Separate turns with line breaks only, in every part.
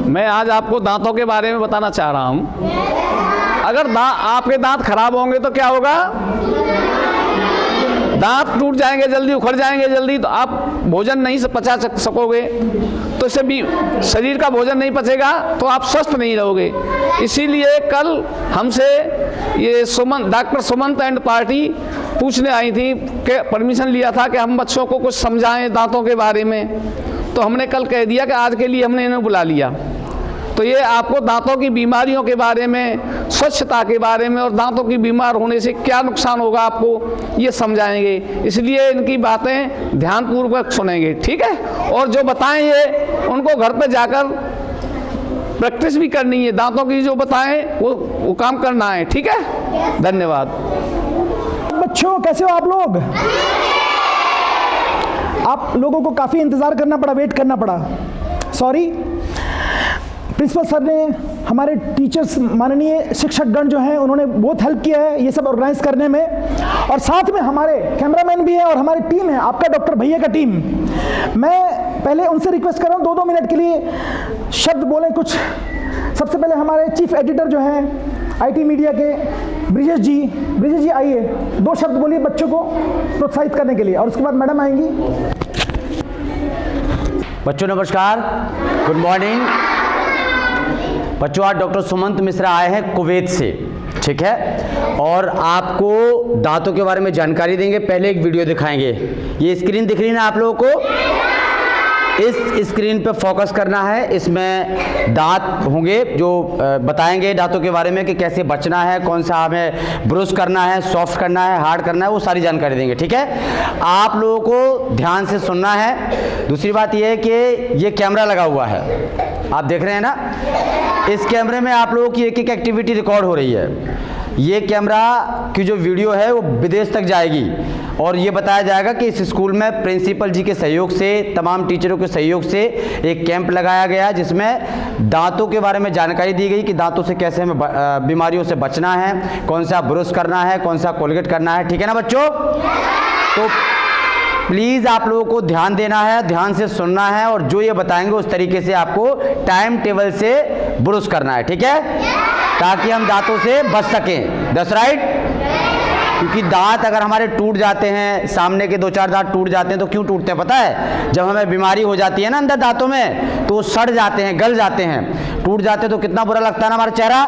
मैं आज आपको दांतों के बारे में बताना चाह रहा हूँ। अगर आपके दांत खराब होंगे तो क्या होगा? दांत टूट जाएंगे जल्दी, उखड़ जाएंगे जल्दी, तो आप भोजन नहीं पचा सकोगे, तो इससे भी शरीर का भोजन नहीं पचेगा तो आप स्वस्थ नहीं रहोगे। इसीलिए कल हमसे ये डॉक्टर सुमंत एंड पार्टी पूछने आई थी कि परमिशन लिया था कि हम बच्चों को कुछ समझाएं दांतों के बारे में, तो हमने कल कह दिया कि आज के लिए हमने इन्हें बुला लिया। तो ये आपको दांतों की बीमारियों के बारे में, स्वच्छता के बारे में और दांतों की बीमार होने से क्या नुकसान होगा आपको ये समझाएंगे। इसलिए इनकी बातें ध्यानपूर्वक सुनेंगे, ठीक है? और जो बताएं उनको घर पे जाकर प्रैक्टिस भी करनी है। दांतों की जो बताएं वो काम करना है, ठीक है? धन्यवाद।
बच्चों कैसे हो आप लोग? आप लोगों को काफ़ी इंतज़ार करना पड़ा, वेट करना पड़ा, सॉरी। प्रिंसिपल सर ने, हमारे टीचर्स, माननीय शिक्षकगण जो हैं, उन्होंने बहुत हेल्प किया है ये सब ऑर्गेनाइज करने में। और साथ में हमारे कैमरामैन भी हैं और हमारी टीम है, आपका डॉक्टर भैया का टीम। मैं पहले उनसे रिक्वेस्ट कर रहा हूँ 2-2 मिनट के लिए शब्द बोलें कुछ। सबसे पहले हमारे चीफ एडिटर जो हैं आईटी मीडिया के, ब्रिजेश जी आइए, 2 शब्द बोलिए बच्चों को प्रोत्साहित करने के लिए, और उसके बाद मैडम आएंगी।
बच्चों नमस्कार, गुड मॉर्निंग। बच्चों आज डॉक्टर सुमंत मिश्रा आए हैं कुवैत से, ठीक है? और आपको दांतों के बारे में जानकारी देंगे। पहले एक वीडियो दिखाएंगे। ये स्क्रीन दिख रही है ना आप लोगों को? इस स्क्रीन पे फोकस करना है। इसमें दांत होंगे जो बताएंगे दांतों के बारे में कि कैसे बचना है, कौन सा हमें ब्रश करना है, सॉफ्ट करना है, हार्ड करना है, वो सारी जानकारी देंगे, ठीक है? आप लोगों को ध्यान से सुनना है। दूसरी बात यह है कि ये कैमरा लगा हुआ है, आप देख रहे हैं ना? इस कैमरे में आप लोगों की एक-एक एक्टिविटी रिकॉर्ड हो रही है। ये कैमरा की जो वीडियो है वो विदेश तक जाएगी और ये बताया जाएगा कि इस स्कूल में प्रिंसिपल जी के सहयोग से, तमाम टीचरों के सहयोग से एक कैंप लगाया गया जिसमें दांतों के बारे में जानकारी दी गई कि दांतों से कैसे हमें बीमारियों से बचना है, कौन सा ब्रश करना है, कौन सा कोलगेट करना है, ठीक है ना बच्चों? तो प्लीज़ आप लोगों को ध्यान देना है, ध्यान से सुनना है और जो ये बताएंगे उस तरीके से आपको टाइम टेबल से ब्रश करना है, ठीक है? ताकि हम दांतों से बच सकें। That's right. क्योंकि दांत अगर हमारे टूट जाते हैं, सामने के 2-4 दांत टूट जाते हैं, तो क्यों टूटते हैं पता है? जब हमें बीमारी हो जाती है ना अंदर दांतों में, तो वो सड़ जाते हैं, गल जाते हैं, टूट जाते हैं, तो कितना बुरा लगता है ना हमारा चेहरा।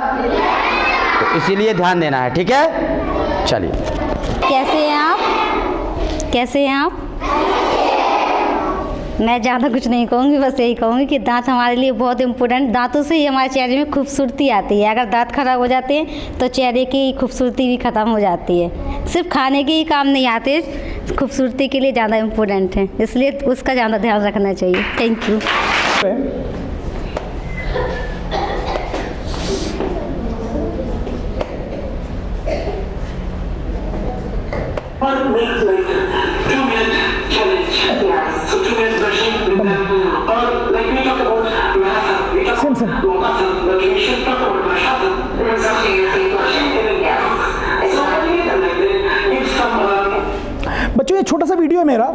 तो इसीलिए ध्यान देना है, ठीक है? चलिए।
कैसे हैं आप? कैसे हैं आप? मैं ज़्यादा कुछ नहीं कहूँगी, बस यही कहूँगी कि दांत हमारे लिए बहुत इम्पोर्टेंट। दांतों से ही हमारे चेहरे में खूबसूरती आती है। अगर दांत खराब हो जाते हैं तो चेहरे की खूबसूरती भी ख़त्म हो जाती है। सिर्फ खाने के ही काम नहीं आते, खूबसूरती के लिए ज़्यादा इम्पोर्टेंट है, इसलिए उसका ज़्यादा ध्यान रखना चाहिए। Thank you.
बच्चों ये छोटा सा वीडियो है मेरा।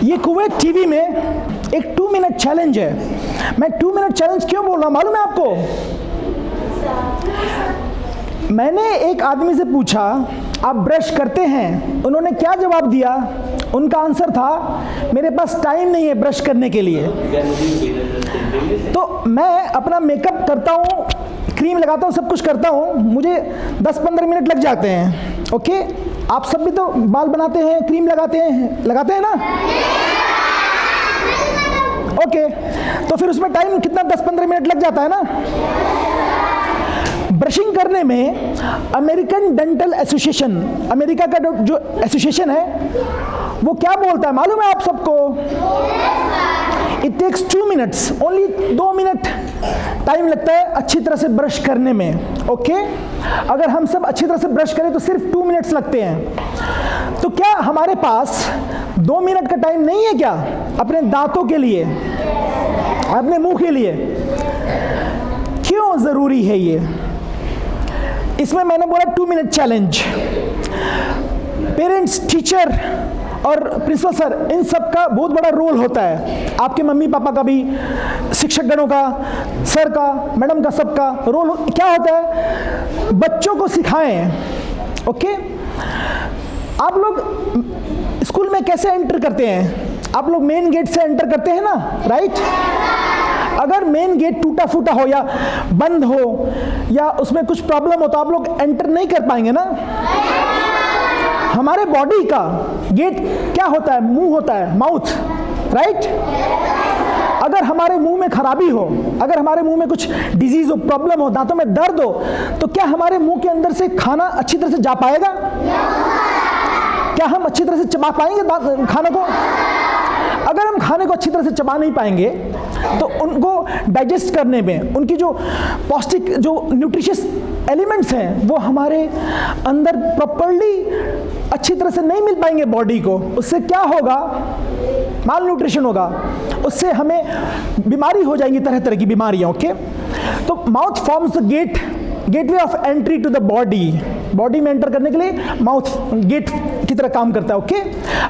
ये कुवैत टीवी में एक 2 मिनट चैलेंज है। मैं 2 मिनट चैलेंज क्यों बोल रहा हूँ मालूम है आपको? मैंने एक आदमी से पूछा आप ब्रश करते हैं? उन्होंने क्या जवाब दिया? उनका आंसर था मेरे पास टाइम नहीं है ब्रश करने के लिए। तो मैं अपना मेकअप करता हूँ, क्रीम लगाता हूँ, सब कुछ करता हूँ, मुझे 10-15 मिनट लग जाते हैं। ओके, आप सब भी तो बाल बनाते हैं, क्रीम लगाते हैं ना? ओके, तो फिर उसमें टाइम कितना 10-15 मिनट लग जाता है ना? ब्रशिंग करने में अमेरिकन डेंटल एसोसिएशन, अमेरिका का जो एसोसिएशन है, वो क्या बोलता है मालूम है आप सबको? It takes 2 minutes, only 2 minute time लगता है अच्छी तरह से ब्रश करने में। ओके, अगर हम सब अच्छी तरह से ब्रश करें तो सिर्फ 2 मिनट्स लगते हैं। तो क्या हमारे पास 2 मिनट का टाइम नहीं है क्या अपने दांतों के लिए, अपने मुंह के लिए? क्यों क्यों ज़रूरी है ये? इसमें मैंने बोला 2 मिनट चैलेंज। पेरेंट्स, टीचर और प्रिंसिपल सर, इन सब का बहुत बड़ा रोल होता है। आपके मम्मी पापा का भी, शिक्षकगणों का, सर का, मैडम का, सबका रोल क्या होता है? बच्चों को सिखाएं। ओके, आप लोग स्कूल में कैसे एंटर करते हैं? आप लोग मेन गेट से एंटर करते हैं ना, राइट? अगर मेन गेट टूटा फूटा हो या बंद हो या उसमें कुछ प्रॉब्लम हो तो आप लोग एंटर नहीं कर पाएंगे ना। हमारे बॉडी का गेट क्या होता है? मुंह होता है, माउथ, राइट? अगर हमारे मुंह में खराबी हो, अगर हमारे मुंह में कुछ डिजीज हो, प्रॉब्लम हो, दांतों में दर्द हो, तो क्या हमारे मुंह के अंदर से खाना अच्छी तरह से जा पाएगा? क्या हम अच्छी तरह से चबा पाएंगे खाने को? अगर हम खाने को अच्छी तरह से चबा नहीं पाएंगे तो उनको डाइजेस्ट करने में, उनकी जो पौष्टिक, जो न्यूट्रिशियस एलिमेंट्स हैं, वो हमारे अंदर प्रॉपर्ली अच्छी तरह से नहीं मिल पाएंगे बॉडी को। उससे क्या होगा? माल न्यूट्रिशन होगा, उससे हमें बीमारी हो जाएंगी, तरह तरह की बीमारियां। ओके, तो mouth forms the gateway of entry to the body. Body में एंटर करने के लिए माउथ गेट की तरह काम करता है। ओके,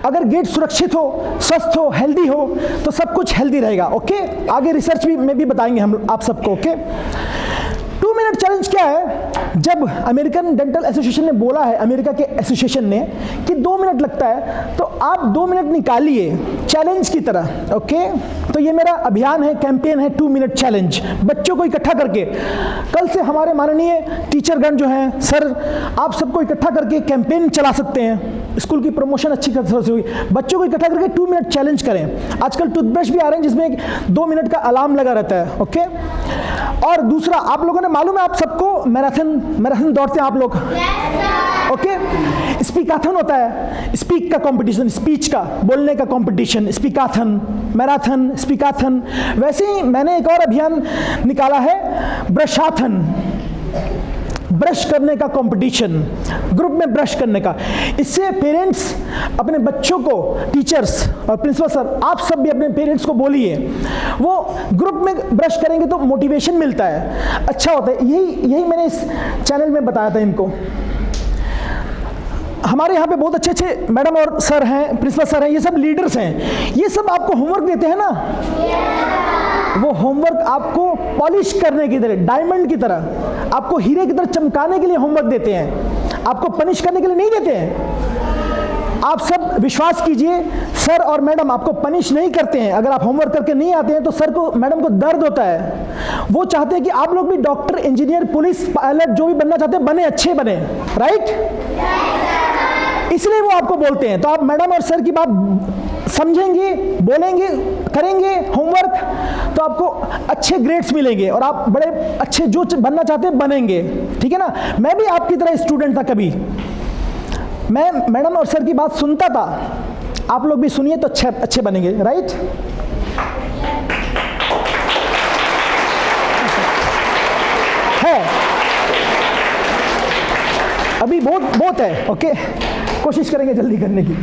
अगर गेट सुरक्षित हो, स्वस्थ हो, हेल्दी हो, तो सब कुछ हेल्दी रहेगा। ओके, आगे रिसर्च में भी बताएंगे हम आप सबको। ओके, 2 मिनट चैलेंज क्या है? जब अमेरिकन डेंटल एसोसिएशन ने बोला है, अमेरिका के एसोसिएशन ने, कि 2 मिनट लगता है, तो आप 2 मिनट निकालिए चैलेंज की तरह। ओके, तो ये मेरा अभियान है, कैंपेन है 2 मिनट चैलेंज। बच्चों को इकट्ठा करके, कल से हमारे माननीय टीचरगण जो हैं, सर, आप सबको इकट्ठा करके कैंपेन चला सकते हैं। स्कूल की प्रमोशन अच्छी तरह से हुई। बच्चों को इकट्ठा करके 2 मिनट चैलेंज करें। आजकल टूथब्रश भी आ रहे हैं जिसमें 2 मिनट का अलार्म लगा रहता है। ओके, और दूसरा, आप लोगों ने मालूम है, आप सबको मैराथन दौड़ते हैं आप लोग। ओके, स्पीकाथन होता है, स्पीक का कंपटीशन, स्पीच का, बोलने का कंपटीशन, स्पीकाथन, मैराथन, स्पीकाथन। वैसे ही मैंने एक और अभियान निकाला है, ब्रशाथन, ब्रश करने का कंपटीशन, ग्रुप में ब्रश करने का। इससे पेरेंट्स अपने बच्चों को, टीचर्स और प्रिंसिपल सर, आप सब भी अपने पेरेंट्स को बोलिए, वो ग्रुप में ब्रश करेंगे तो मोटिवेशन मिलता है, अच्छा होता है। यही मैंने इस चैनल में बताया था इनको। हमारे यहाँ पे बहुत अच्छे अच्छे मैडम और सर हैं, प्रिंसिपल सर हैं, ये सब लीडर्स हैं। ये सब आपको होमवर्क देते हैं ना, वो होमवर्क आपको पॉलिश करने की तरह, डायमंड की तरह, आपको हीरे की तरह चमकाने के लिए होमवर्क देते हैं, आपको पनिश करने के लिए नहीं देते हैं। आप सब विश्वास कीजिए, सर और मैडम आपको पनिश नहीं करते हैं। अगर आप होमवर्क करके नहीं आते हैं तो सर को, मैडम को दर्द होता है। वो चाहते हैं कि आप लोग भी डॉक्टर, इंजीनियर, पुलिस, पायलट, जो भी बनना चाहते हैं बने, अच्छे बने, राइट? इसलिए वो आपको बोलते हैं। तो आप मैडम और सर की बात समझेंगे, बोलेंगे, करेंगे होमवर्क, तो आपको अच्छे ग्रेड्स मिलेंगे और आप बड़े अच्छे जो बनना चाहते हैं बनेंगे। ठीक है ना? मैं भी आपकी तरह स्टूडेंट था कभी, मैं मैडम और सर की बात सुनता था। आप लोग भी सुनिए तो अच्छे बनेंगे, राइट? है अभी बहुत है। ओके, कोशिश करेंगे जल्दी करने की।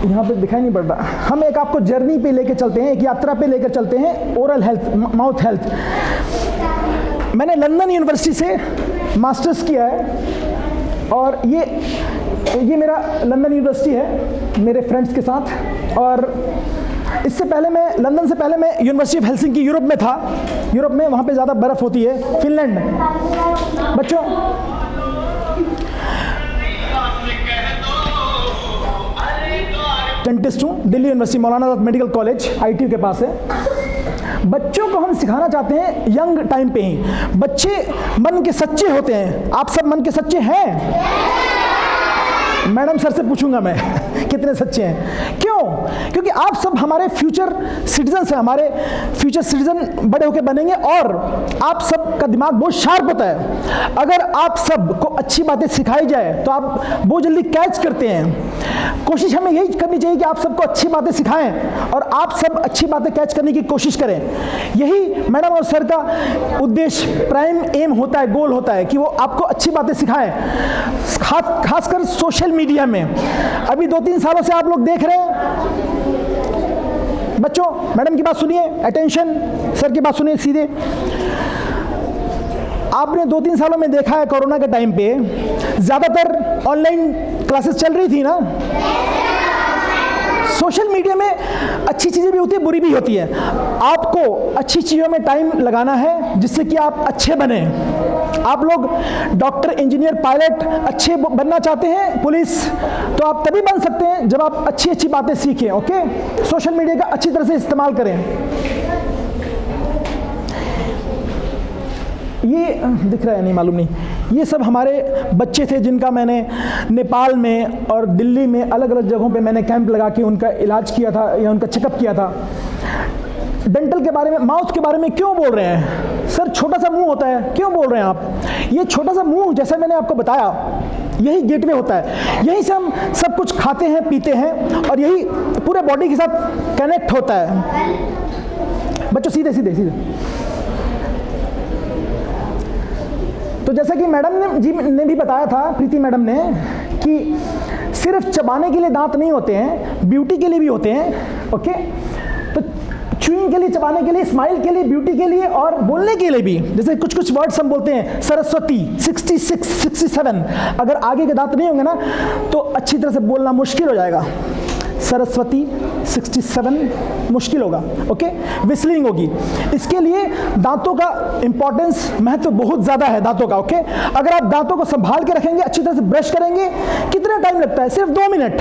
यहाँ पे दिखाई नहीं पड़ रहा। हम एक आपको जर्नी पे लेकर चलते हैं, एक यात्रा पे लेकर चलते हैं, ओरल हेल्थ, माउथ हेल्थ। मैंने लंदन यूनिवर्सिटी से मास्टर्स किया है और ये मेरा लंदन यूनिवर्सिटी है मेरे फ्रेंड्स के साथ। और इससे पहले मैं, लंदन से पहले मैं यूनिवर्सिटी ऑफ हेलसिंकी यूरोप में था। यूरोप में वहाँ पे ज़्यादा बर्फ़ होती है, फिनलैंड में। बच्चों, डेंटिस्ट हूँ, दिल्ली यूनिवर्सिटी, मौलाना आज़ाद मेडिकल कॉलेज, ITU के पास है। बच्चों को हम सिखाना चाहते हैं यंग टाइम पे ही। बच्चे मन के सच्चे होते हैं। आप सब मन के सच्चे हैं? मैडम सर से पूछूंगा मैं कितने सच्चे हैं। क्यों? क्योंकि आप सब हमारे फ्यूचर सिटीजन्स हैं, हमारे फ्यूचर सिटीजन बड़े होकर बनेंगे और आप सब का दिमाग बहुत शार्प होता है। अगर आप सब को अच्छी बातें सिखाई जाए तो आप बहुत जल्दी कैच करते हैं। कोशिश हमें यही करनी चाहिए कि आप सबको अच्छी बातें सिखाएं और आप सब अच्छी बातें कैच करने की कोशिश करें। यही मैडम और सर का उद्देश्य, प्राइम एम होता है, गोल होता है कि वो आपको अच्छी बातें सिखाएं। खासकर सोशल मीडिया में अभी 2-3 सालों से आप लोग देख रहे हैं। बच्चों, मैडम की बात सुनिए, अटेंशन, सर की बात सुनिए सीधे। आपने 2-3 सालों में देखा है कोरोना के टाइम पे ज़्यादातर ऑनलाइन क्लासेस चल रही थी ना। सोशल मीडिया में अच्छी चीज़ें भी होती है, बुरी भी होती है। आपको अच्छी चीज़ों में टाइम लगाना है जिससे कि आप अच्छे बने। आप लोग डॉक्टर, इंजीनियर, पायलट अच्छे बनना चाहते हैं, पुलिस, तो आप तभी बन सकते हैं जब आप अच्छी अच्छी बातें सीखें। ओके, सोशल मीडिया का अच्छी तरह से इस्तेमाल करें। ये दिख रहा है नहीं, मालूम नहीं, ये सब हमारे बच्चे थे जिनका मैंने नेपाल में और दिल्ली में अलग अलग जगहों पे मैंने कैंप लगा के उनका इलाज किया था या उनका चेकअप किया था। डेंटल के बारे में, माउथ के बारे में क्यों बोल रहे हैं सर? छोटा सा मुंह होता है, क्यों बोल रहे हैं आप? ये छोटा सा मुंह, जैसा मैंने आपको बताया, यही गेटवे होता है। यहीं से हम सब कुछ खाते हैं, पीते हैं और यही पूरे बॉडी के साथ कनेक्ट होता है। बच्चों सीधे सीधे सीधे। तो जैसा कि मैडम ने भी बताया था, प्रीति मैडम ने, कि सिर्फ चबाने के लिए दांत नहीं होते हैं, ब्यूटी के लिए भी होते हैं। ओके, तो च्यूइंग के लिए, चबाने के लिए, स्माइल के लिए, ब्यूटी के लिए और बोलने के लिए भी। जैसे कुछ कुछ वर्ड्स हम बोलते हैं, सरस्वती 66, 67, अगर आगे के दांत नहीं होंगे ना तो अच्छी तरह से बोलना मुश्किल हो जाएगा। सरस्वती 67 मुश्किल होगा। ओके, विस्लिंग होगी। इसके लिए दांतों का इंपॉर्टेंस, महत्व बहुत ज़्यादा है दांतों का। ओके, अगर आप दांतों को संभाल के रखेंगे, अच्छी तरह से ब्रश करेंगे, कितना टाइम लगता है? सिर्फ 2 मिनट,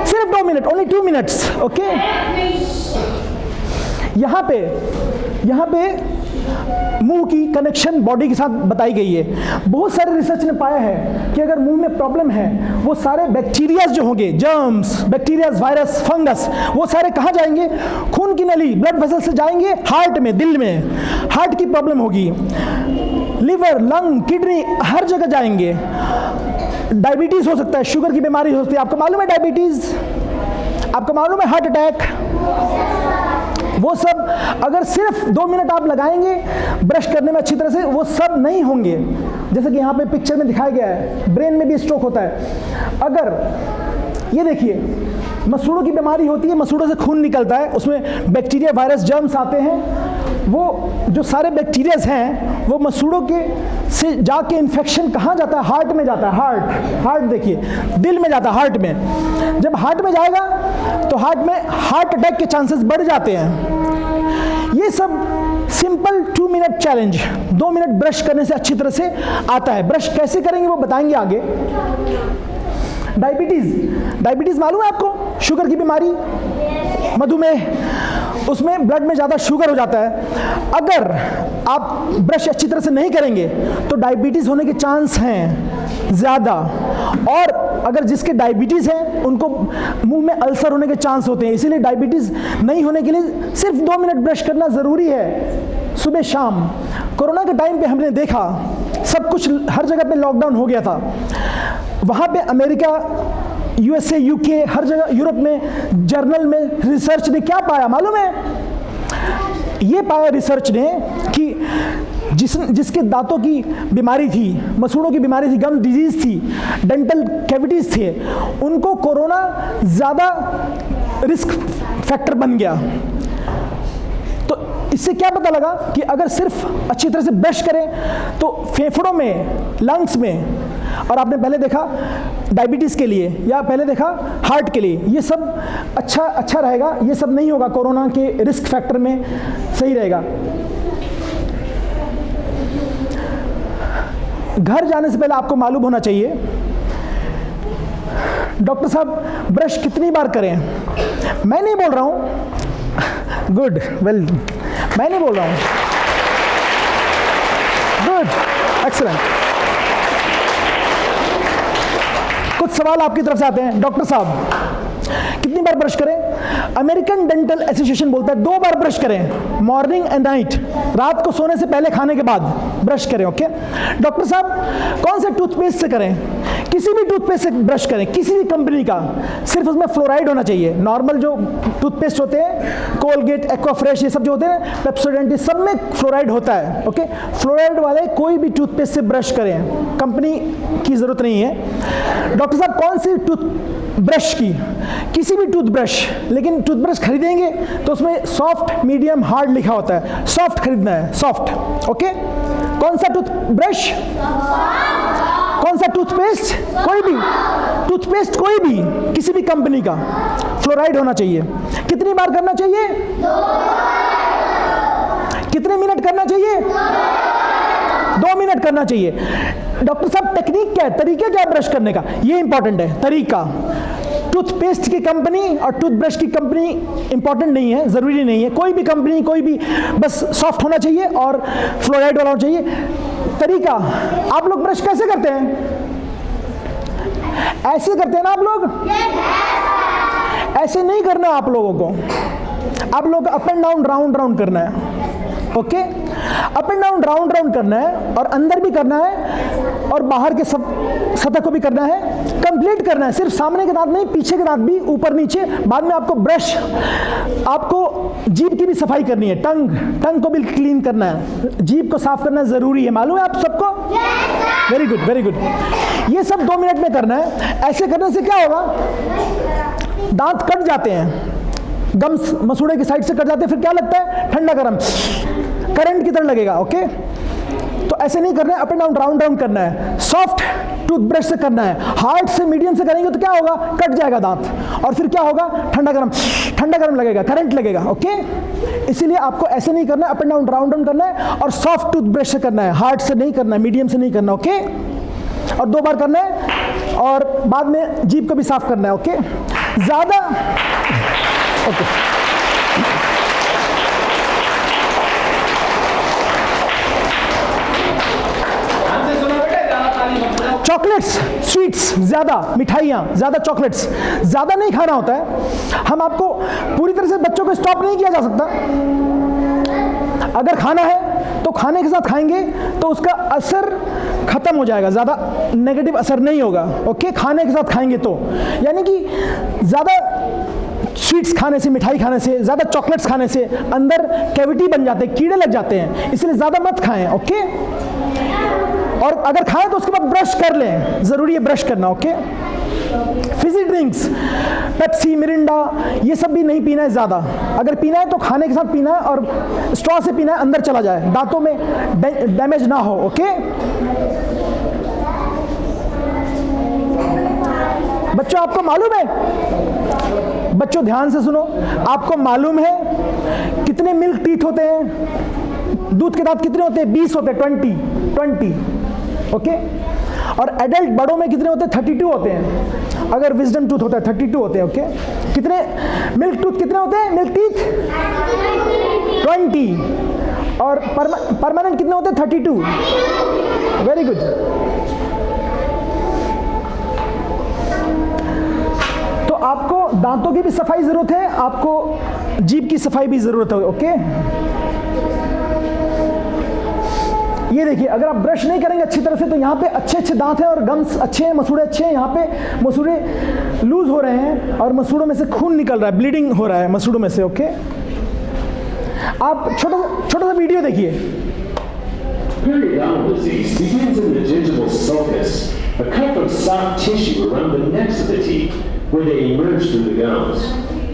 सिर्फ 2 मिनट, ओनली 2 मिनट्स। ओके, यहाँ पे मुंह की कनेक्शन बॉडी के साथ बताई गई है। बहुत सारे रिसर्च ने पाया है कि अगर मुंह में प्रॉब्लम है, वो सारे बैक्टीरियाज जो होंगे, जर्म्स, बैक्टीरियाज, वायरस, फंगस, वो सारे कहाँ जाएंगे? खून की नली, ब्लड वेसल से जाएंगे हार्ट में, दिल में। हार्ट की प्रॉब्लम होगी, लिवर, लंग, किडनी, हर जगह जाएंगे। डायबिटीज हो सकता है, शुगर की बीमारी हो सकती है। आपको मालूम है डायबिटीज? आपको मालूम है हार्ट अटैक? वो सब अगर सिर्फ 2 मिनट आप लगाएंगे ब्रश करने में अच्छी तरह से, वो सब नहीं होंगे। जैसे कि यहाँ पे पिक्चर में दिखाया गया है, ब्रेन में भी स्ट्रोक होता है। अगर ये देखिए, मसूड़ों की बीमारी होती है, मसूड़ों से खून निकलता है, उसमें बैक्टीरिया, वायरस, जर्म्स आते हैं। वो जो सारे बैक्टीरियाज हैं वो मसूड़ों के से जाके इन्फेक्शन कहाँ जाता है? हार्ट में जाता है। हार्ट देखिए, दिल में जाता है, हार्ट में। जब हार्ट में जाएगा तो हार्ट में हार्ट अटैक के चांसेस बढ़ जाते हैं। ये सब simple 2 minute challenge, 2 minute brush करने से अच्छी तरह से आता है। ब्रश कैसे करेंगे वो बताएंगे आगे। डायबिटीज मालूम है आपको? शुगर की बीमारी, मधुमेह, उसमें ब्लड में ज़्यादा शुगर हो जाता है। अगर आप ब्रश अच्छी तरह से नहीं करेंगे तो डायबिटीज़ होने के चांस हैं ज़्यादा। और अगर जिसके डायबिटीज़ है उनको मुंह में अल्सर होने के चांस होते हैं। इसीलिए डायबिटीज़ नहीं होने के लिए सिर्फ 2 मिनट ब्रश करना ज़रूरी है, सुबह शाम। कोरोना के टाइम पे हमने देखा सब कुछ, हर जगह पे लॉकडाउन हो गया था। वहाँ पे अमेरिका, USA, UK, हर जगह, यूरोप में जर्नल में रिसर्च ने क्या पाया मालूम है? ये पाया रिसर्च ने कि जिसके दांतों की बीमारी थी, मसूड़ों की बीमारी थी, गम डिजीज थी, डेंटल कैविटीज थे, उनको कोरोना ज़्यादा रिस्क फैक्टर बन गया। तो इससे क्या पता लगा कि अगर सिर्फ अच्छी तरह से ब्रश करें तो फेफड़ों में, लंग्स में, और आपने पहले देखा डायबिटीज़ के लिए या पहले देखा हार्ट के लिए, ये सब अच्छा रहेगा। ये सब नहीं होगा, कोरोना के रिस्क फैक्टर में सही रहेगा। घर जाने से पहले आपको मालूम होना चाहिए, डॉक्टर साहब ब्रश कितनी बार करें? मैं नहीं बोल रहा हूँ, गुड, वेल, मैं नहीं बोल रहा हूँ, गुड, एक्सीलेंट। कुछ सवाल आपकी तरफ से आते हैं, डॉक्टर साहब कितनी बार ब्रश करें? अमेरिकन डेंटल एसोसिएशन बोलता है 2 बार ब्रश करें, मॉर्निंग एंड नाइट, रात को सोने से पहले, खाने के बाद ब्रश करें। ओके, डॉक्टर साहब कौन से टूथपेस्ट से करें? किसी भी टूथपेस्ट से ब्रश करें, किसी भी कंपनी का, सिर्फ उसमें फ्लोराइड होना चाहिए। नॉर्मल जो टूथपेस्ट होते हैं, कोलगेट, एक्वाफ्रेश, ये सब जो होते हैं, पेप्सोडेंट, सब में फ्लोराइड होता है। ओके, फ्लोराइड वाले कोई भी टूथपेस्ट से ब्रश करें, कंपनी की ज़रूरत नहीं है। डॉक्टर साहब कौन सी ब्रश की? किसी भी टूथब्रश, लेकिन टूथब्रश खरीदेंगे तो उसमें सॉफ्ट, मीडियम, हार्ड लिखा होता है। सॉफ्ट खरीदना है, सॉफ्ट। ओके, कौन सा टूथब्रश, कौन सा टूथपेस्ट, कोई भी टूथपेस्ट, कोई भी किसी भी कंपनी का फ्लोराइड होना चाहिए। कितनी बार करना चाहिए? 2 कितने मिनट करना चाहिए? 2 मिनट करना चाहिए। डॉक्टर साहब टेक्निक क्या है, तरीका क्या है ब्रश करने का? ये इंपॉर्टेंट है तरीका। टूथपेस्ट की कंपनी और टूथब्रश की कंपनी इंपॉर्टेंट नहीं है, ज़रूरी नहीं है। कोई भी कंपनी, कोई भी, बस सॉफ्ट होना चाहिए और फ्लोराइड वाला होना चाहिए। तरीका, आप लोग ब्रश कैसे करते हैं? ऐसे करते हैं ना आप लोग? ऐसे नहीं करना आप लोगों को, आप लोग up and down, round round करना है। Okay, up and down, round round करना है, और अंदर भी करना है और बाहर के सब सतह को भी करना है, कंप्लीट करना है। सिर्फ सामने के दांत नहीं, पीछे के दांत भी, ऊपर नीचे। बाद में आपको ब्रश, आपको जीभ की भी सफाई करनी है, टंग को भी क्लीन करना है, जीभ को साफ करना ज़रूरी है। मालूम है आप सबको? Very good, very good. ये सब 2 मिनट में करना है। ऐसे करने से क्या होगा? दांत कट जाते हैं, गम्स मसूड़े की साइड से कट जाते हैं, फिर क्या लगता है? ठंडा गरम, करंट की तरह लगेगा। ओके, तो ऐसे नहीं करना है, up and down, round round करना है। सॉफ्ट टूथब्रश से करना है। हार्ड से मीडियम से करेंगे तो क्या होगा? कट जाएगा दांत, और फिर क्या होगा? ठंडा गरम लगेगा, करंट लगेगा। ओके, इसीलिए आपको ऐसे नहीं करना है, up and down, round round करना है, और सॉफ्ट टूथब्रश से करना है, हार्ड से नहीं करना है, मीडियम से नहीं करना। ओके, और 2 बार करना है, और बाद में जीभ को भी साफ करना है। ओके, ज़्यादा ओके। चॉकलेट्स, स्वीट्स, ज़्यादा मिठाइयाँ, ज़्यादा चॉकलेट्स, ज़्यादा नहीं खाना होता है। हम आपको पूरी तरह से बच्चों को स्टॉप नहीं किया जा सकता। अगर खाना है तो खाने के साथ खाएंगे तो उसका असर खत्म हो जाएगा, ज़्यादा नेगेटिव असर नहीं होगा। ओके, खाने के साथ खाएंगे तो, यानी कि ज़्यादा स्वीट्स खाने से, मिठाई खाने से, ज़्यादा चॉकलेट्स खाने से अंदर कैविटी बन जाते हैं, कीड़े लग जाते हैं, इसलिए ज़्यादा मत खाएं। ओके, और अगर खाएं तो उसके बाद ब्रश कर लें, ज़रूरी है ब्रश करना। Okay, Fiji drinks, Pepsi, Mirinda, ये सब भी नहीं पीना है ज़्यादा। अगर पीना है तो खाने के साथ पीना है, और स्ट्रॉ से पीना है, अंदर चला जाए, दांतों में डैमेज ना हो। ओके, बच्चों आपको मालूम है, बच्चों ध्यान से सुनो, आपको मालूम है कितने मिल्क टीथ होते हैं? दूध के दांत कितने होते हैं? 20 होते हैं, 20। ओके, और एडल्ट बड़ों में कितने होते हैं? 32 होते हैं। अगर विजडम टूथ होता है 32 होते हैं। ओके, कितने मिल्क टूथ कितने होते हैं? मिल्क टीथ 20, और परमानेंट कितने होते हैं? 32। Very good. तो आपको दांतों की भी सफाई जरूरत है, आपको जीभ की सफाई भी जरूरत है। ओके, ये देखिए, अगर आप ब्रश नहीं करेंगे अच्छी तरह से तो यहाँ पे अच्छे दांत हैं और गम्स अच्छे हैं, मसूड़े अच्छे हैं, यहाँ पे मसूड़े लूज हो रहे हैं और मसूड़ों में से खून निकल रहा है, ब्लीडिंग हो रहा है मसूड़ों में से। ओके, आप छोटा सा वीडियो देखिए।
Periodontal disease begins in the gingival sulcus, a cup of soft tissue around the necks of the teeth, where they emerge through the gums.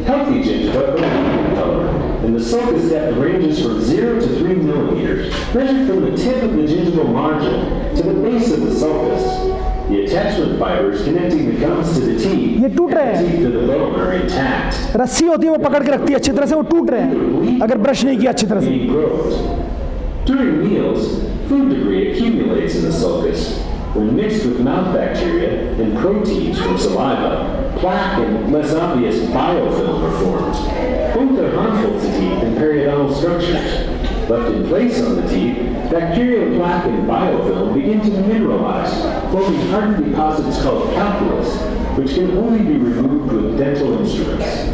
Healthy gingiva are green in color, and the sulcus depth ranges from 0 to 3 millimeters, measured from the tip of the gingival margin to the base of the sulcus. The attachment fibers connecting the gums to the teeth
ये टूट रहे हैं।
and the teeth to the bone are intact.
रस्सी होती है, वो पकड़ के रखती है अच्छी तरह से, वो टूट रहे हैं अगर ब्रश नहीं किया अच्छी तरह से।
Being grows. During meals, food debris accumulates in the sulcus. When mixed with mouth bacteria and proteins from saliva, plaque and less obvious biofilm are formed. Both are harmful to teeth and periodontal structures. Left in place on the teeth, bacterial plaque and biofilm begin to mineralize, forming hardened deposits called calculus, which can only be removed with dental instruments.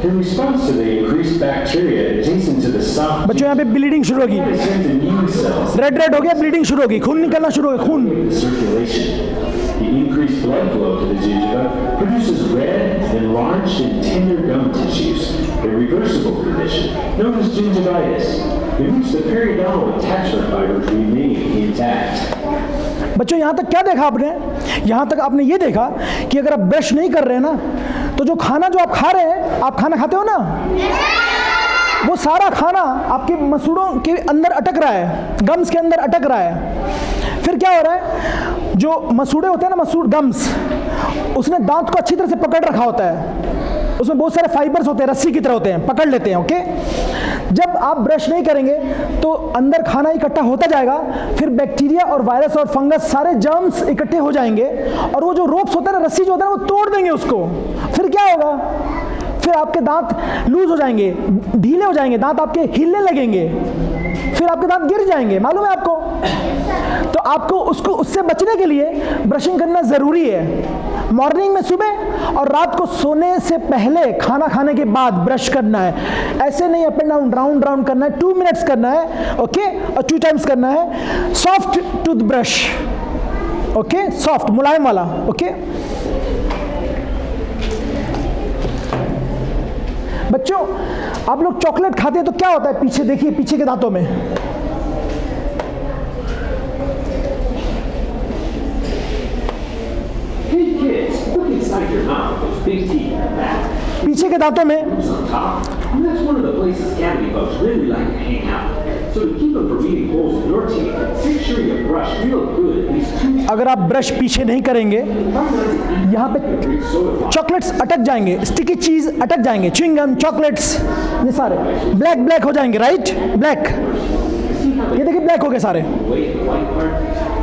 In response to the increased bacteria adjacent to the soft
बच्चों यहाँ पे bleeding शुरू होगी,
send immune cells
red हो गया, bleeding शुरू होगी, खून निकलना शुरू होगा, खून।
the circulation. The increased blood flow to the gingiva produces red, enlarged, and tender gum tissues, a reversible condition known as gingivitis, in which the periodontal attachment fibers remain intact.
बच्चों यहाँ तक क्या देखा आपने? यहाँ तक आपने ये देखा कि अगर आप ब्रश नहीं कर रहे हैं ना, तो जो खाना जो आप खा रहे हैं, आप खाना खाते हो ना, वो सारा खाना आपके मसूड़ों के अंदर अटक रहा है, गम्स के अंदर अटक रहा है। फिर क्या हो रहा है, जो मसूड़े होते हैं ना, मसूड़ गम्स, उसने दांत को अच्छी तरह से पकड़ रखा होता है, उसमें बहुत सारे फाइबर्स होते हैं, रस्सी की तरह होते हैं, पकड़ लेते हैं। ओके, जब आप ब्रश नहीं करेंगे तो अंदर खाना इकट्ठा होता जाएगा, फिर बैक्टीरिया और वायरस और फंगस सारे जर्म्स इकट्ठे हो जाएंगे, और वो जो रोप्स होता है ना, रस्सी जो होता है वो तोड़ देंगे उसको। फिर क्या होगा, फिर आपके दांत लूज हो जाएंगे, ढीले हो जाएंगे, दांत आपके हिलने लगेंगे, फिर आपके दांत गिर जाएंगे, मालूम है आपको। तो आपको उससे बचने के लिए ब्रशिंग करना ज़रूरी है। मॉर्निंग में सुबह और रात को सोने से पहले, खाना खाने के बाद ब्रश करना है। ऐसे नहीं up and down, round round करना है, 2 मिनट्स करना है। ओके, और 2 टाइम्स करना है। Soft tooth brush, okay, soft, मुलायम वाला। ओके बच्चों, आप लोग चॉकलेट खाते हैं तो क्या होता है, पीछे देखिए, पीछे के दांतों में
Hey kids, look inside your mouth, those big teeth in the back.
पीछे के दांतों में
Roots on top. And that's one of the places cavity bugs really like to hang out. So to keep them from eating holes in your teeth, make sure you brush real good at least 2 times.
अगर आप brush पीछे नहीं करेंगे, यहाँ पे chocolates अटक जाएंगे, sticky चीज अटक जाएंगे, च्युइंगम, चॉकलेट्स, ये सारे ब्लैक ब्लैक हो जाएंगे, राइट, ब्लैक। ये देखिए ब्लैक हो गए सारे,
Wait, the white part?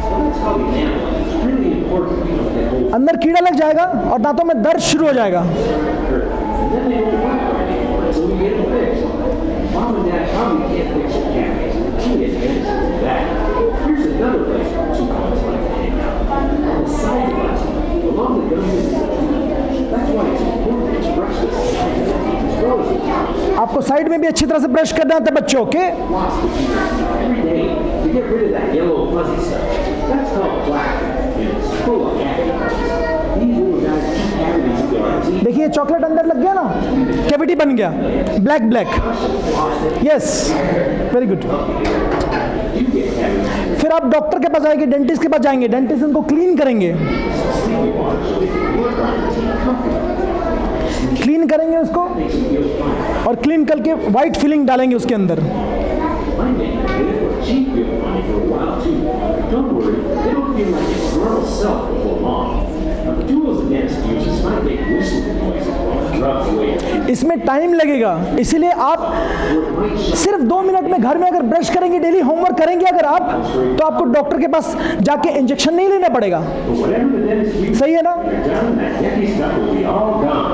Well, that's how we handle it. It's really important we don't get holes
अंदर कीड़ा लग जाएगा और दांतों में दर्द शुरू हो जाएगा।
hurt. And then they won't work right anymore until we get them fixed. Mom and Dad probably can't fix your cavities. We get fixed with that. Here's another place where 2 bugs like to hang out. On the side of us, along the gums of the teeth. That's why it's important to brush the sides of the teeth as well as the tops.
आपको side में भी अच्छी तरह से brush करना होता है बच्चों, okay.
Floss the teeth every day to get rid of that yellow fuzzy stuff. That's called plaque, and it's full of cavity bugs. These little guys keep cavities into our teeth.
देखिए chocolate अंदर लग गया ना, cavity बन गया, black black, yes, very good. फिर आप doctor के पास जाएंगे, डेंटिस्ट के पास जाएंगे, डेंटिस्ट इनको क्लीन करेंगे, क्लीन करेंगे उसको, और क्लीन करके वाइट फिलिंग डालेंगे उसके अंदर।
Monday, they were cheap feel funny for a while too. Don't worry, they don't feel like its normal self before long. Now, the tools the dentist uses might make whistling noises while it rubs away your teeth.
इसमें time लगेगा, इसीलिए आप सिर्फ 2 minute में घर में अगर brush करेंगे, डेली होमवर्क करेंगे अगर आप, तो आपको डॉक्टर के पास जाके इंजेक्शन नहीं लेना पड़ेगा।
But whatever the dentist uses,
सही है ना?
you're done, that yucky stuff will be all gone.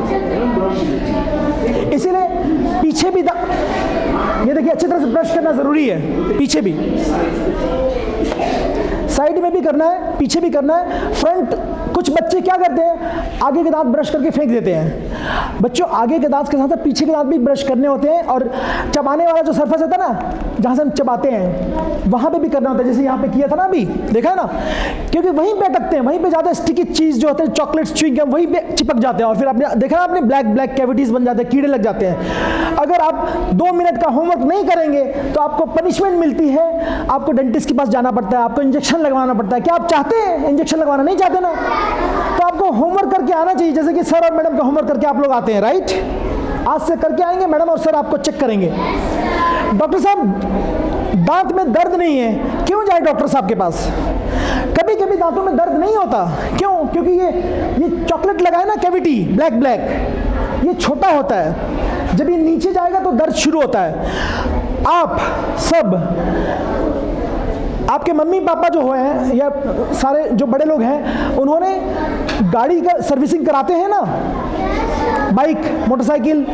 Done brushing your teeth.
इसीलिए पीछे भी ये देखिए अच्छी तरह से ब्रश करना जरूरी है, पीछे भी, साइड में भी करना है, पीछे भी करना है, फ्रंट। कुछ बच्चे क्या करते हैं, आगे के दांत ब्रश करके फेंक देते हैं। बच्चों, आगे के दांत के साथ साथ पीछे के दांत भी ब्रश करने होते हैं, और चबाने वाला जो सरफेस होता है ना, जहाँ से हम चबाते हैं, वहाँ पे भी करना होता है, जैसे यहाँ पे किया था ना अभी, देखा है ना, क्योंकि वहीं पे अटकते हैं, वहीं पे जाते हैं, स्टिकी चीज़ जो होते हैं, चॉकलेट्स, च्युइंगम, वहीं पे चिपक जाते हैं, और फिर आपने देखा ना, आपने ब्लैक ब्लैक कैविटीज बन जाते हैं, कीड़े लग जाते हैं। अगर आप 2 मिनट का होमवर्क नहीं करेंगे तो आपको पनिशमेंट मिलती है, आपको डेंटिस्ट के पास जाना पड़ता है, आपको इंजेक्शन लगवाना पड़ता है। क्या आप चाहते हैं इंजेक्शन लगवाना? नहीं चाहते ना, तो आपको होमवर्क करके आना चाहिए, जैसे कि सर और मैडम का होमवर्क करके आप लोग आते हैं, राइट? आज से करके आएंगे, मैडम और सर आपको चेक करेंगे। डॉक्टर साहब दांत में दर्द नहीं है, क्यों जाए डॉक्टर साहब के पास? कभी कभी दांतों में दर्द नहीं होता, क्यों? क्योंकि ये चॉकलेट लगा है ना, कैविटी ब्लैक ब्लैक, ये छोटा होता है, जब ये नीचे जाएगा तो दर्द शुरू होता है। आप सब, आपके मम्मी पापा जो हैं या सारे जो बड़े लोग हैं, उन्होंने गाड़ी का सर्विसिंग कराते हैं ना, बाइक, मोटरसाइकिल,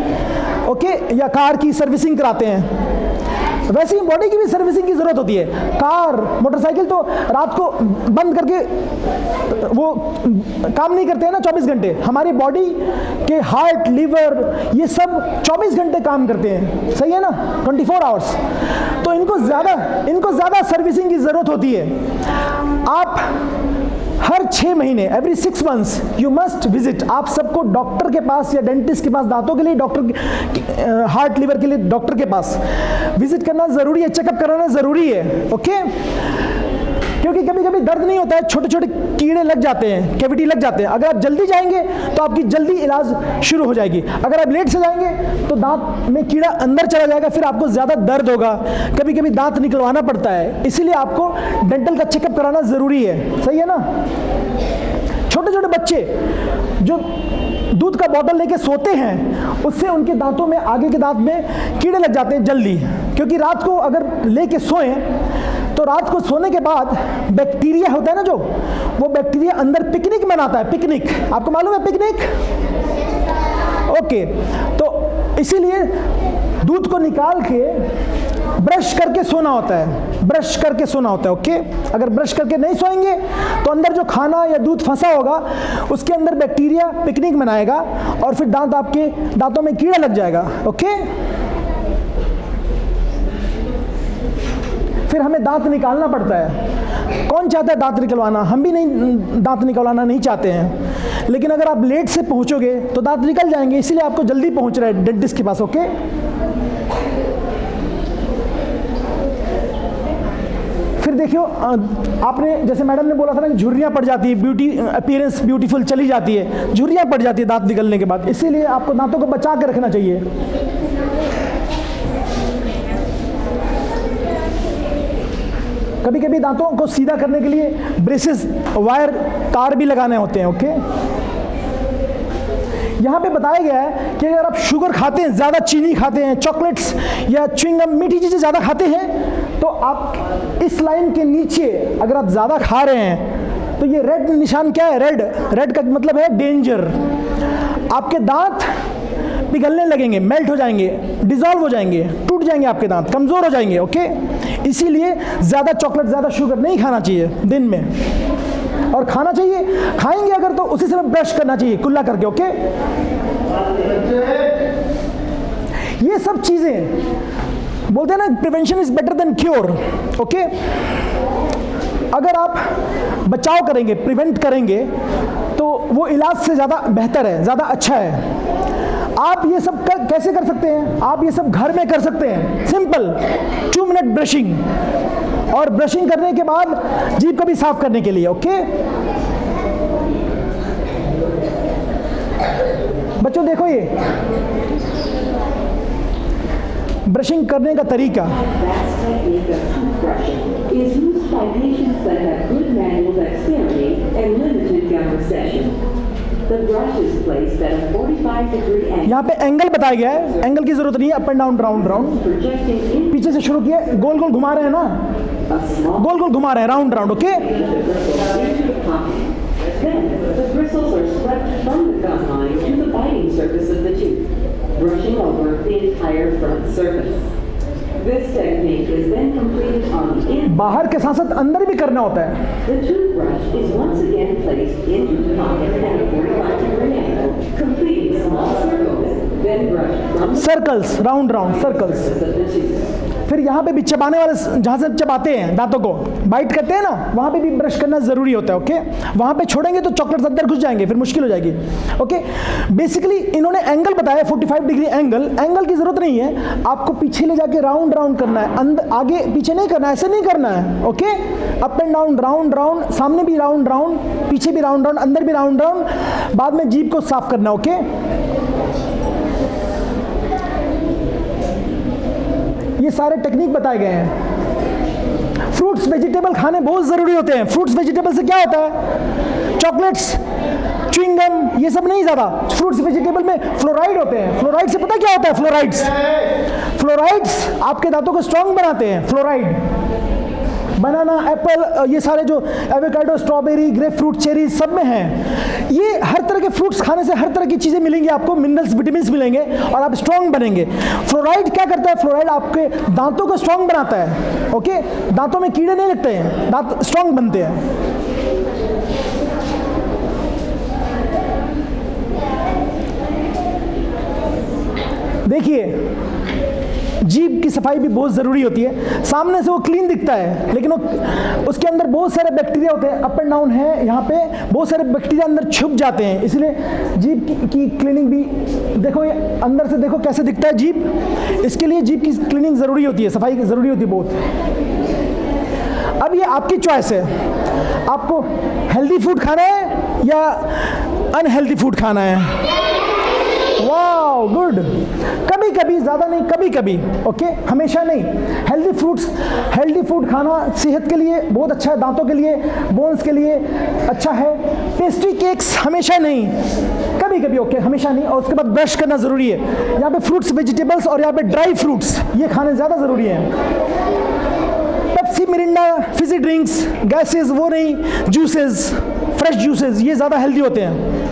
ओके, या कार की सर्विसिंग कराते हैं, वैसे ही बॉडी की भी सर्विसिंग की ज़रूरत होती है। कार, मोटरसाइकिल तो रात को बंद करके वो काम नहीं करते हैं ना 24 घंटे। हमारी बॉडी के हार्ट, लीवर, ये सब 24 घंटे काम करते हैं, सही है ना, 24 आवर्स। तो इनको ज़्यादा सर्विसिंग की ज़रूरत होती है। आप हर 6 महीने, every 6 months you must visit, आप सबको डॉक्टर के पास या डेंटिस्ट के पास, दांतों के लिए डॉक्टर, हार्ट लिवर के लिए डॉक्टर के पास विजिट करना ज़रूरी है, चेकअप कराना ज़रूरी है, ओके? क्योंकि कभी कभी कभी दर्द नहीं होता है, छोटे छोटे कीड़े लग जाते हैं, कैविटी लग जाते हैं। अगर आप जल्दी जाएंगे तो आपकी जल्दी इलाज शुरू हो जाएगी। अगर आप लेट से जाएंगे तो दांत में कीड़ा अंदर चला जाएगा, फिर आपको ज़्यादा दर्द होगा, कभी कभी दांत निकलवाना पड़ता है। इसीलिए आपको डेंटल का चेकअप कराना ज़रूरी है, सही है ना। छोटे छोटे बच्चे जो दूध का बॉटल लेके सोते हैं, उससे उनके दांतों में, आगे के दांत में कीड़े लग जाते हैं जल्दी, क्योंकि रात को अगर लेके सोएं तो रात को सोने के बाद बैक्टीरिया होता है ना, जो वो बैक्टीरिया अंदर पिकनिक मनाता है। पिकनिक आपको मालूम है, पिकनिक? ओके, तो इसीलिए दूध को निकाल के ब्रश करके सोना होता है, ब्रश करके सोना होता है। ओके, अगर ब्रश करके नहीं सोएंगे तो अंदर जो खाना या दूध फंसा होगा उसके अंदर बैक्टीरिया पिकनिक मनाएगा और फिर दांत, आपके दांतों में कीड़ा लग जाएगा। ओके, फिर हमें दांत निकालना पड़ता है। कौन चाहता है दांत निकलवाना? हम भी नहीं, दांत निकलवाना नहीं चाहते हैं, लेकिन अगर आप लेट से पहुंचोगे तो दांत निकल जाएंगे, इसीलिए आपको जल्दी पहुंच रहा है डेंटिस्ट के पास। ओके, फिर देखियो, आपने जैसे मैडम ने बोला था ना, झुर्रियाँ पड़ जाती है, ब्यूटी अपीयरेंस ब्यूटीफुल चली जाती है, झुर्रियाँ पड़ जाती है दांत निकलने के बाद। इसीलिए आपको दांतों को बचा के रखना चाहिए। कभी कभी दांतों को सीधा करने के लिए ब्रेसेस, वायर, तार भी लगाने होते हैं। ओके, यहाँ पे बताया गया है कि अगर आप शुगर खाते हैं, ज़्यादा चीनी खाते हैं, चॉकलेट्स या च्युइंगम, मीठी चीज़ें ज़्यादा खाते हैं, तो आप इस लाइन के नीचे अगर आप ज़्यादा खा रहे हैं तो ये रेड निशान क्या है? रेड, रेड का मतलब है डेंजर। आपके दांत पिघलने लगेंगे, मेल्ट हो जाएंगे, डिजॉल्व हो जाएंगे, टूट जाएंगे, आपके दांत कमज़ोर हो जाएंगे। ओके, इसीलिए ज़्यादा चॉकलेट, ज़्यादा शुगर नहीं खाना चाहिए दिन में, और खाना चाहिए, खाएंगे अगर तो उसी समय ब्रश करना चाहिए कुल्ला करके। ओके, ये सब चीज़ें बोलते हैं ना, prevention is better than cure. Okay, अगर आप बचाव करेंगे, प्रिवेंट करेंगे, तो वो इलाज से ज़्यादा बेहतर है, ज़्यादा अच्छा है। आप ये सब कैसे कर सकते हैं? आप ये सब घर में कर सकते हैं, सिंपल 2 मिनट ब्रशिंग, और ब्रशिंग करने के बाद जीभ को भी साफ करने के लिए। ओके, बच्चों देखो, ये ब्रशिंग करने का तरीका। यहाँ पे एंगल बताया गया है, एंगल की जरूरत नहीं है, up and down, round round, पीछे से शुरू किए, गोल गोल घुमा रहे हैं ना, गोल गोल घुमा रहे हैं, round round. Okay,
brushing over the entire front surface. This technique is then completed on the inside.
बाहर के साथ साथ अंदर भी करना होता है।
The toothbrush is once again placed into the pocket at a 45-degree angle, completing small circles, then brushed from the
circles, round round circles.
surface of the tooth.
फिर यहाँ पे भी चबाने वाले, जहाँ से चबाते हैं दांतों को, बाइट करते हैं ना, वहाँ पे भी ब्रश करना ज़रूरी होता है। ओके, वहाँ पे छोड़ेंगे तो चॉकलेट्स अंदर घुस जाएंगे, फिर मुश्किल हो जाएगी। ओके, बेसिकली इन्होंने एंगल बताया, 45 डिग्री एंगल। एंगल की ज़रूरत नहीं है, आपको पीछे ले जाके राउंड राउंड करना है, अंदर आगे पीछे नहीं करना है, ऐसे नहीं करना है। Okay, up and down, round round, सामने भी राउंड राउंड, पीछे भी राउंड राउंड, अंदर भी राउंड राउंड, बाद में जीभ को साफ करना। ओके, ये सारे टेक्निक बताए गए हैं। फ्रूट्स वेजिटेबल खाने बहुत ज़रूरी होते हैं। फ्रूट्स वेजिटेबल से क्या होता है? चॉकलेट्स, च्युइंगम, ये सब नहीं ज़्यादा। फ्रूट्स वेजिटेबल में फ्लोराइड होते हैं। फ्लोराइड से पता क्या होता है? फ्लोराइड्स, फ्लोराइड्स आपके दांतों को स्ट्रॉन्ग बनाते हैं। फ्लोराइड, बनाना, एप्पल, ये सारे जो avocado, strawberry, grep fruit, cherry, सब में हैं। ये हर तरह के फ्रूट्स खाने से हर तरह की चीज़ें मिलेंगी आपको, मिनरल्स, विटामिन्स मिलेंगे और आप स्ट्रॉन्ग बनेंगे। फ्लोराइड क्या करता है? फ्लोराइड आपके दांतों को स्ट्रॉन्ग बनाता है। ओके, दांतों में कीड़े नहीं लगते हैं, दांत स्ट्रॉन्ग बनते हैं। देखिए, जीभ की सफाई भी बहुत ज़रूरी होती है। सामने से वो क्लीन दिखता है, लेकिन वो उसके अंदर बहुत सारे बैक्टीरिया होते हैं। अप एंड डाउन है, यहाँ पे बहुत सारे बैक्टीरिया अंदर छुप जाते हैं, इसलिए जीभ की क्लीनिंग भी देखो। ये अंदर से देखो कैसे दिखता है जीभ, इसके लिए जीभ की क्लीनिंग ज़रूरी होती है, सफाई ज़रूरी होती है बहुत। अब अब ये आपकी चॉइस है, आपको हेल्दी फूड खाना है या अनहेल्दी फूड खाना है। वाओ गुड, कभी कभी, ज़्यादा नहीं, कभी कभी, ओके, हमेशा नहीं। हेल्दी फूड खाना सेहत के लिए बहुत अच्छा है, दांतों के लिए, बोन्स के लिए अच्छा है। पेस्ट्री केक्स हमेशा नहीं, कभी कभी, ओके, हमेशा नहीं। और उसके बाद ब्रश करना ज़रूरी है। यहाँ पे फ्रूट्स, वेजिटेबल्स और यहाँ पे ड्राई फ्रूट्स ये खाने ज़्यादा ज़रूरी है। Pepsi, Mirinda, Fiji drinks, gases वो नहीं, जूसेस, फ्रेश जूसेस ये ज़्यादा हेल्दी होते हैं।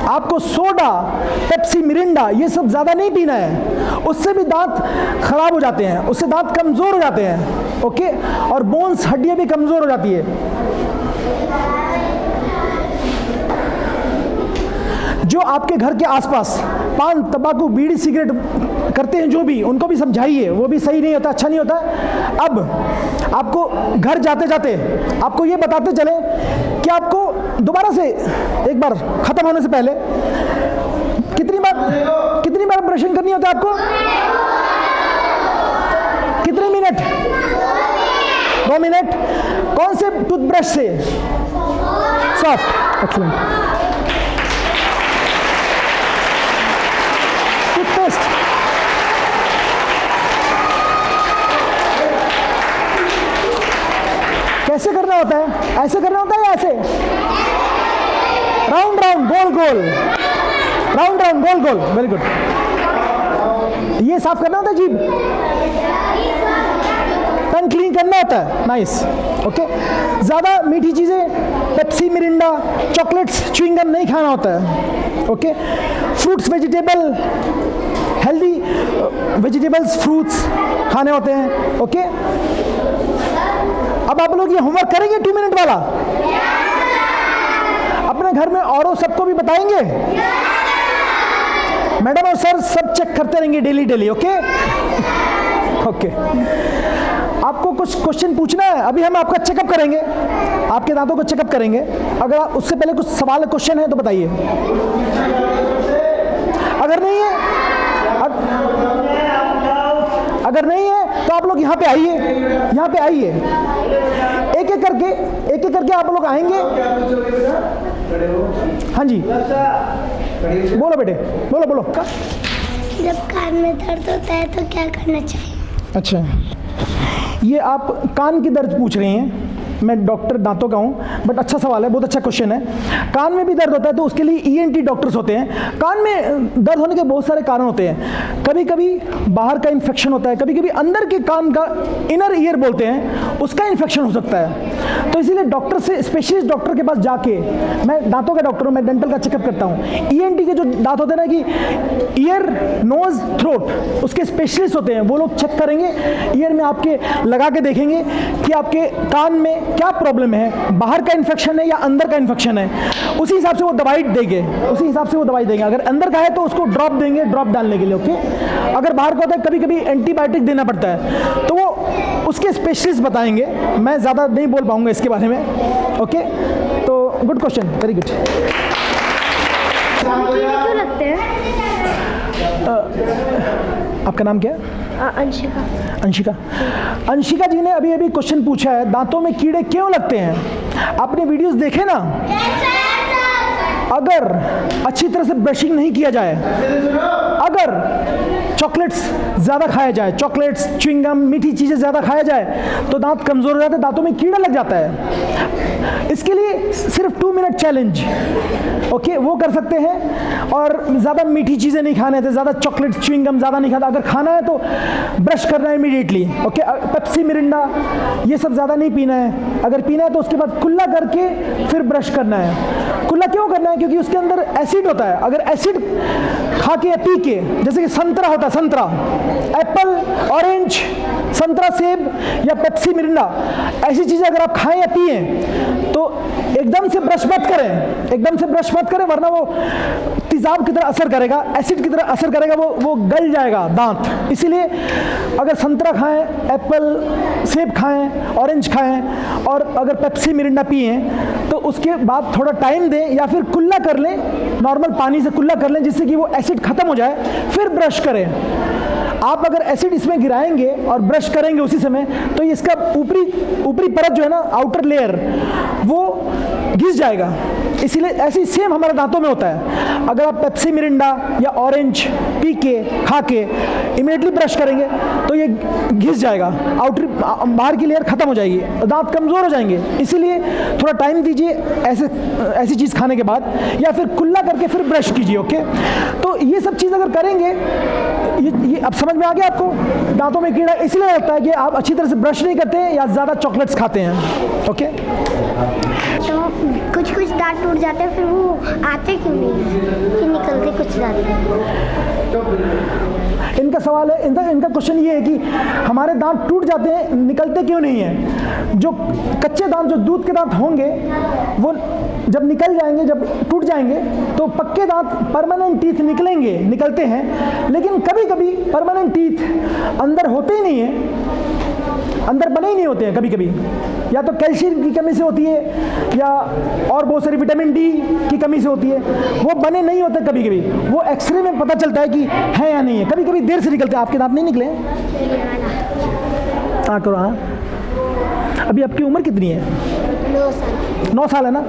आपको सोडा, पेप्सी, मिरिंडा ये सब ज़्यादा नहीं पीना है, उससे भी दांत खराब हो जाते हैं, उससे दांत कमज़ोर हो जाते हैं, ओके, और बोन्स, हड्डियाँ भी कमज़ोर हो जाती है। जो आपके घर के आसपास पान, तंबाकू, बीड़ी, सिगरेट करते हैं, जो भी, उनको भी समझाइए, वो भी सही नहीं होता, अच्छा नहीं होता। अब आपको घर जाते जाते आपको ये बताते चले कि आपको दोबारा से एक बार खत्म होने से पहले कितनी बार ब्रशिंग करनी होता है आपको? कितने मिनट? 2 मिनट। कौन से टूथब्रश से? Soft, excellent. टूथपेस्ट, कैसे करना होता है? ऐसे करना होता है या ऐसे? राउंड राउंड, गोल गोल, राउंड राउंड, गोल गोल, वेरी गुड। ये साफ करना होता है जीभ, टंग क्लीन करना होता है, नाइस, ओके। ज़्यादा मीठी चीज़ें, पेप्सी, मिरिंडा, चॉकलेट्स, च्युइंगम नहीं खाना होता है, okay. Fruits, vegetable, healthy vegetables, fruits खाने होते हैं, ओके। अब आप लोग ये होमवर्क करेंगे 2 मिनट वाला? अपने घर में औरों सबको भी बताएंगे? मैडम और सर सब चेक करते रहेंगे डेली, ओके ओके। आपको कुछ क्वेश्चन पूछना है, अभी हम आपका चेकअप करेंगे, आपके दांतों को चेकअप करेंगे। अगर आप उससे पहले कुछ सवाल, क्वेश्चन है तो बताइए। अगर नहीं है तो आप लोग यहाँ पे आइए, एक एक करके आप लोग आएंगे। हाँ जी, बोलो बेटे, बोलो।
जब कान में दर्द होता है तो क्या करना चाहिए?
अच्छा, ये आप कान की दर्द पूछ रही हैं। मैं डॉक्टर दांतों का हूँ, बट अच्छा सवाल है, बहुत अच्छा क्वेश्चन है। कान में भी दर्द होता है तो उसके लिए ENT डॉक्टर्स होते हैं। कान में दर्द होने के बहुत सारे कारण होते हैं। कभी कभी बाहर का इन्फेक्शन होता है, कभी कभी अंदर के कान का, इनर ईयर बोलते हैं, उसका इन्फेक्शन हो सकता है। तो इसीलिए डॉक्टर से, स्पेशलिस्ट डॉक्टर के पास जाके, मैं दांतों का डॉक्टर हूँ, मैं डेंटल का चेकअप करता हूँ। ENT के जो दांत होते हैं ना, कि ईयर, नोज, थ्रोट, उसके स्पेशलिस्ट होते हैं, वो लोग चेक करेंगे, ईयर में आपके लगा के देखेंगे कि आपके कान में क्या प्रॉब्लम है, बाहर का इन्फेक्शन है या अंदर का इन्फेक्शन है। उसी हिसाब से वो दवाई देंगे, अगर अंदर का है तो उसको ड्रॉप देंगे, ड्रॉप डालने के लिए, ओके। अगर बाहर का होता है, कभी कभी एंटीबायोटिक देना पड़ता है, तो वो उसके स्पेशलिस्ट बताएंगे, मैं ज़्यादा नहीं बोल पाऊंगा इसके बारे में, ओके। तो गुड क्वेश्चन, वेरी गुड।
क्यों लगते हैं?
आपका नाम क्या है? अंशिका जी ने अभी क्वेश्चन पूछा है, दांतों में कीड़े क्यों लगते हैं? आपने वीडियोस देखे ना? अगर अच्छी तरह से ब्रशिंग नहीं किया जाए, अगर चॉकलेट्स ज़्यादा खाया जाए, चॉकलेट्स, च्युइंगम, मीठी चीज़ें ज़्यादा खाया जाए, तो दांत कमज़ोर हो जाते हैं, दांतों में कीड़ा लग जाता है। इसके लिए सिर्फ 2 मिनट चैलेंज, ओके, वो कर सकते हैं। और ज़्यादा मीठी चीज़ें नहीं खाने थे, ज़्यादा चॉकलेट, च्युइंगम ज़्यादा नहीं खाना। अगर खाना है तो ब्रश करना है इमीडिएटली, ओके। पेप्सी, मिरिंडा ये सब ज़्यादा नहीं पीना है। अगर पीना है तो उसके बाद कुल्ला करके फिर ब्रश करना है। कुल्ला क्यों करना है? क्योंकि उसके अंदर एसिड होता है। अगर एसिड खा के या पी के, जैसे कि संतरा होता है, संतरा, एप्पल, ऑरेंज, संतरा, सेब या पेप्सी, मिरिंडा, ऐसी चीज़ें अगर आप खाएं या पिए तो एकदम से ब्रश मत करें, वरना वो तेजाब की तरह असर करेगा, एसिड की तरह असर करेगा, वो गल जाएगा दांत। इसीलिए अगर संतरा खाएं, एप्पल, सेब खाएं, ऑरेंज खाएं और अगर पेप्सी, मिरिंडा पिए तो उसके बाद थोड़ा टाइम दें या फिर कुल्ला कर लें, नॉर्मल पानी से कुल्ला कर लें, जिससे कि वो एसिड खत्म हो जाए, फिर ब्रश करें। आप अगर एसिड इसमें गिराएंगे और ब्रश करेंगे उसी समय, तो इसका ऊपरी परत जो है ना, आउटर लेयर, वो घिस जाएगा। इसीलिए ऐसे सेम हमारे दांतों में होता है। अगर आप पेप्सी मिरिंडा या ऑरेंज पी के खा के इमीडिएटली ब्रश करेंगे तो ये घिस जाएगा, बाहर की लेयर खत्म हो जाएगी, दांत कमज़ोर हो जाएंगे। इसीलिए थोड़ा टाइम दीजिए ऐसी चीज़ खाने के बाद, या फिर कुल्ला करके फिर ब्रश कीजिए। ओके, तो ये सब चीज़ अगर करेंगे, ये अब समझ में आ गया आपको। दांतों में कीड़ा इसलिए लगता है कि आप अच्छी तरह से ब्रश नहीं करते हैं या ज़्यादा चॉकलेट्स खाते हैं। ओके,
तो कुछ दांत टूट जाते हैं, फिर वो आते क्यों नहीं, फिर निकलते कुछ दांत।
इनका सवाल है, इनका क्वेश्चन ये है कि हमारे दांत टूट जाते हैं, निकलते क्यों नहीं हैं। जो कच्चे दांत, जो दूध के दांत होंगे, वो जब निकल जाएंगे, जब टूट जाएंगे, तो पक्के दांत, परमानेंट टीथ निकलते हैं। लेकिन कभी कभी परमानेंट टीथ अंदर होते ही नहीं है, अंदर बने ही नहीं होते हैं। कभी कभी या तो कैल्शियम की कमी से होती है, या और बहुत सारी विटामिन डी की कमी से होती है, वो बने नहीं होते। कभी कभी वो एक्सरे में पता चलता है कि है या नहीं है। कभी कभी देर से निकलते हैं। आपके दांत नहीं निकले? हाँ करो। हाँ, अभी आपकी उम्र कितनी है? 9 साल है ना।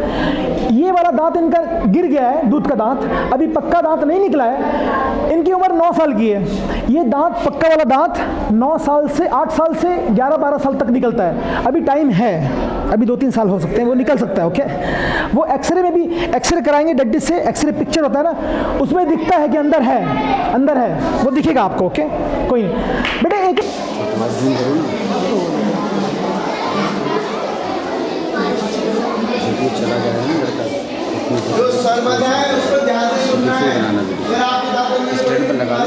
ये वाला दांत इनका गिर गया है, दूध का दांत, अभी पक्का दांत नहीं निकला है। इनकी उम्र 9 साल की है। ये दांत, पक्का वाला दांत 9 साल से 8 साल से 11-12 साल तक निकलता है। अभी टाइम है, अभी 2-3 साल हो सकते हैं, वो निकल सकता है। ओके, वो एक्सरे में भी, एक्सरे कराएंगे डड्डी से, एक्सरे पिक्चर होता है ना, उसमें दिखता है कि अंदर है, वो दिखेगा आपको। ओके, कोई नहीं बेटे, एक
चला गया है ना लड़का,
जो सरमद है उसको ध्यान से सुनना है। अगर आप
स्टैंड पर लगा लो,